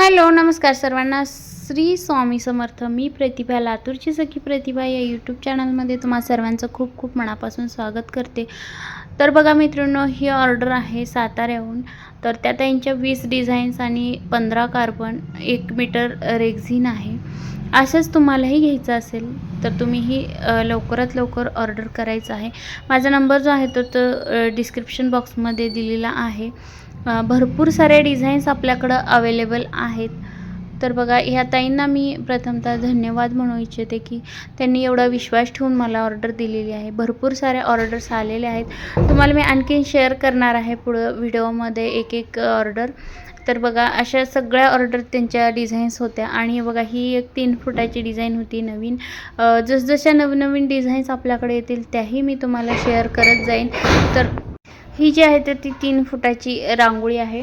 Hello नमस्कार सर्वांना. श्री स्वामी समर्थ. मी प्रतिभा, लातूरची सखी प्रतिभा या यूट्यूब चॅनलमध्ये तुम्हा सर्वांचं खूप खूप मनापासून स्वागत करते. तर बघा मित्रांनो, ही ऑर्डर आहे साताऱ्याहून. तर त्या त्यांच्या 20 डिझाईन्स आणि 15 कार्बन 1 मीटर रेक्झिन आहे. असंच तुम्हालाही घ्यायचं असेल तर तुम्हीही लवकरात लवकर ऑर्डर करायचं आहे. माझा नंबर जो आहे तो डिस्क्रिप्शन बॉक्समध्ये दिलेला आहे. भरपूर सारे डिझाईन्स आपल्याकडं अवेलेबल आहेत. तर बघा, ह्या ताईंना मी प्रथमतः धन्यवाद म्हणू इच्छिते की त्यांनी एवढा विश्वास ठेवून मला ऑर्डर दिलेली आहे. भरपूर सारे ऑर्डर्स आलेले आहेत. तुम्हाला मी आणखीन शेअर करणार आहे पुढं व्हिडिओमध्ये एक एक ऑर्डर. तर बघा, अशा सगळ्या ऑर्डर त्यांच्या डिझाईन्स होत्या. आणि बघा, ही एक 3 फुटाची डिझाईन होती नवीन. जसजशा नवनवीन डिझाईन्स आपल्याकडे येतील त्याही मी तुम्हाला शेअर करत जाईन. तर ही जी आहे तर ती 3 फुटाची रांगोळी आहे.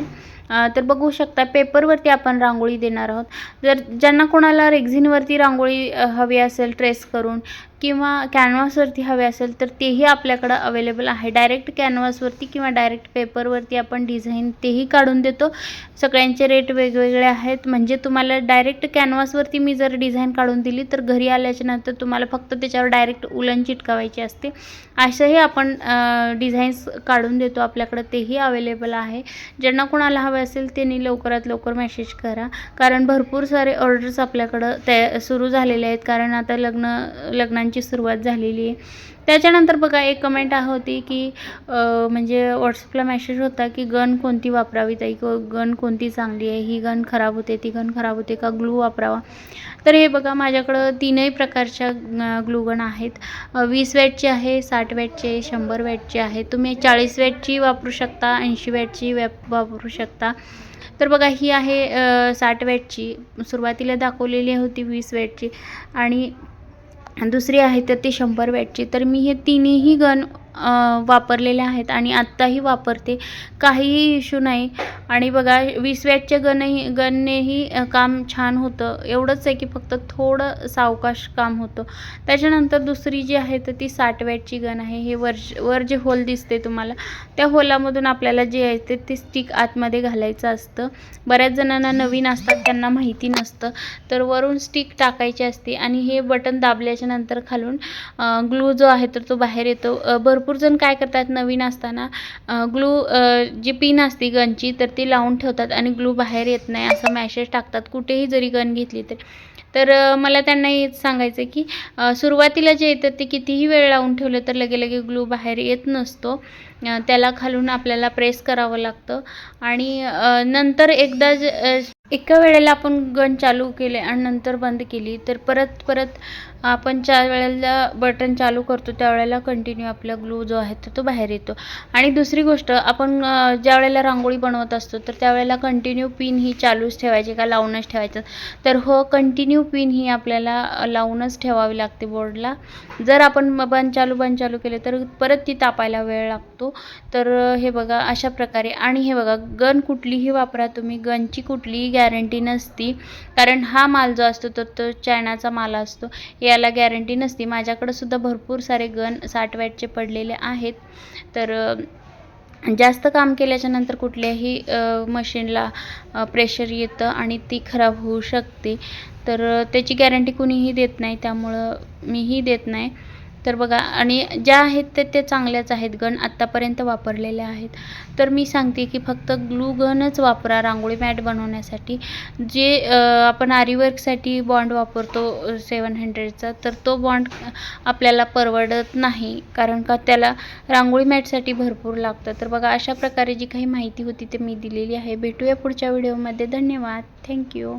तर बघू शकता, पेपरवरती आपण रांगोळी देणार आहोत. जर ज्यांना कोणाला रेक्झिनवरती रांगोळी हवी असेल ट्रेस करून किंवा कॅनव्हासवरती हवे असेल तर तेही आपल्याकडं अवेलेबल आहे. डायरेक्ट कॅनव्हासवरती किंवा डायरेक्ट पेपरवरती आपण डिझाईन तेही काढून देतो. सगळ्यांचे रेट वेगवेगळे आहेत. म्हणजे तुम्हाला डायरेक्ट कॅनव्हासवरती मी जर डिझाईन काढून दिली तर घरी आल्याच्यानंतर तुम्हाला फक्त त्याच्यावर डायरेक्ट उलन चिटकावायची असते. असेही आपण डिझाईन्स काढून देतो. आपल्याकडं तेही अवेलेबल आहे. ज्यांना कोणाला हवे असेल त्यांनी लवकरात लवकर मेसेज करा, कारण भरपूर सारे ऑर्डर्स आपल्याकडं सुरू झालेले आहेत. कारण आता लग्नांची सुरुवात झालेली आहे. त्याच्यानंतर बघा, एक कमेंट होती की म्हणजे व्हॉट्सअपला मेसेज होता की गन कोणती वापरावी ताई, गन कोणती चांगली आहे, ही गन खराब होते, ती गन खराब होते का, ग्लू वापरावा. तर हे बघा, माझ्याकडं 3ही प्रकारच्या ग्लू गन आहेत. 20 वॅटची आहे, 60 वॅटची आहे, 100 वॅटची आहे. तुम्ही 40 वॅटची वापरू शकता, 80 वॅटची वापरू शकता. तर बघा, ही आहे 60 वॅटची. सुरुवातीला दाखवलेली होती 20 वॅटची आणि दुसरी आहे तर ती 100 वॅटची. तर मी हे तिन्ही गन वापरलेले आहेत आणि आत्ताही वापरते. काहीही इश्यू नाही. आणि बघा, 20 वॅटच्या गननेही काम छान होतं. एवढंच आहे की फक्त थोडं सावकाश काम होतं. त्याच्यानंतर दुसरी जी आहे तर ती 60 वॅटची गन आहे. हे वर जे होल दिसते तुम्हाला, त्या होलामधून आपल्याला जे आहे ते स्टिक आतमध्ये घालायचं असतं. बऱ्याच जणांना नवीन असतात, त्यांना माहिती नसतं. तर वरून स्टिक टाकायची असते आणि हे बटन दाबल्याच्या नंतर खालून ग्लू जो आहे तर तो बाहेर येतो. भरपूर जण काय करतात, नवीन असताना ग्लू जी पिन असते गनची तर ती लावून ठेवतात आणि ग्लू बाहेर येत नाही असं मेसेज टाकतात, कुठेही जरी गन घेतली तर मला त्यांना हेच सांगायचं की सुरुवातीला जे येतं ते कितीही वेळ लावून ठेवलं तर लगे ग्लू बाहेर येत नसतो. त्याला खालून आपल्याला प्रेस करावं लागतं. आणि नंतर एकदा एका वेळेला आपण गन चालू केले आणि नंतर बंद केली तर परत आपण ज्या वेळेला बटन चालू करतो त्यावेळेला कंटिन्यू आपला ग्लू जो आहे तो बाहेर येतो. आणि दुसरी गोष्ट, आपण ज्या वेळेला रांगोळी बनवत असतो तर त्यावेळेला कंटिन्यू पिन ही चालूच ठेवायची का लावूनच ठेवायचं. तर हो, कंटिन्यू पिन ही आपल्याला लावूनच ठेवावी लागते बोर्डला. जर आपण बंद चालू केले तर परत ती तापायला वेळ लागतो. तर हे बघा, अशा प्रकारे. आणि हे बघा, गन कुठलीही वापरा तुम्ही, गनची कुठलीही गॅरंटी नसती. कारण हा माल जो असतो तो चायनाचा माल असतो, याला गॅरंटी नसती. माझ्याकडे सुद्धा भरपूर सारे गन 60 वॅटचे पडलेले आहेत. तर जास्त काम केल्याच्या नंतर कुठल्याही मशीनला प्रेशर येतं आणि ती खराब होऊ शकते. तर त्याची गॅरंटी कुणीही देत नाही, त्यामुळं मीही देत नाही. तर बघा, आणि ज्या आहेत ते चांगल्याच आहेत, गन आत्तापर्यंत वापरलेल्या आहेत. तर मी सांगते की फक्त ग्लू गनच वापरा रांगोळी मॅट बनवण्यासाठी. जे आपण आरीवर्कसाठी बॉन्ड वापरतो 700चा, तर तो बॉन्ड आपल्याला परवडत नाही, कारण का त्याला रांगोळी मॅटसाठी भरपूर लागतं. तर बघा, अशा प्रकारे जी काही माहिती होती ते मी दिलेली आहे. भेटूया पुढच्या व्हिडिओमध्ये. धन्यवाद. थँक्यू.